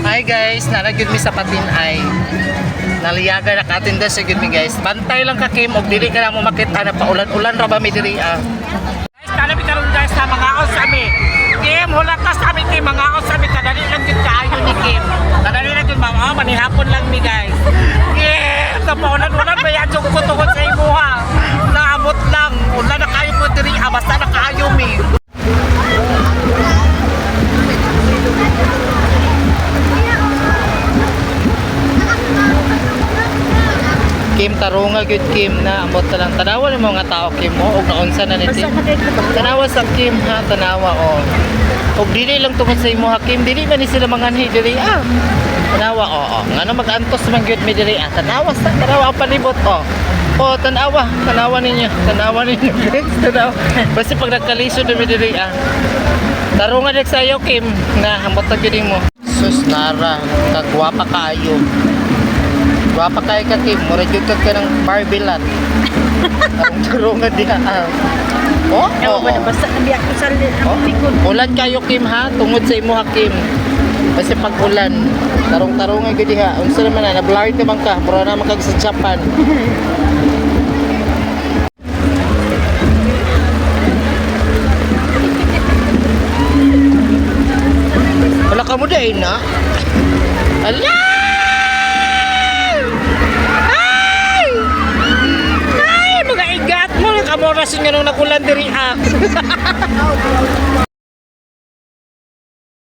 Hi guys, nalagyod mi sa patin ay naliyaga na katinda sa gyud mi guys. Bantay lang ka Kim og dili ka na mo makita na paulan-ulan ra ba mi diri ah. Guys, tanabi karon guys sa mga os ami. Kim, hulatas kami Kim, mga os ami kadali lang gyud kaayo ni Kim. Kadali lang gyud mama, manihapon lang mi guys. Kim, sa paulan-ulan ba yan yung kutukot sa imuha. Naabot lang, ulan na kayo mo diri ah, basta na kaayo mi. Kim tarunga gyud Kim na ambot na lang tanawa ng mga tao Kim mo og naunsa na niti. Tanawa sa Kim ha, tanawa oh. Og dili lang tungod sa imo ha Kim, dili man ni sila manganhi diri ah. Tanawa oh. Ngano mag-antos man gyud mi diri ah. Tanawa sa tanawa ang palibot oh. Oh, tanawa ninyo guys, tanawa. Basta pag nagkalisod mi diri ah. Tarunga dik sayo Kim na ambot ta gyud mo. Sus nara, kagwapa kaayo. Wapa kay ka Kim, mura jud ka ng barbilat. Ang turungan diha. Oh, basta nabi ako sa likod. Ulan kayo Kim ha, tungod sa imo ha Kim. Kasi pag ulan, tarong-tarungan gyud diha. Unsa naman na blurred naman ka, mura na makag sa Japan. Wala ka mo dai na. Ala! Kamora sinyo nung nakulan diri ah.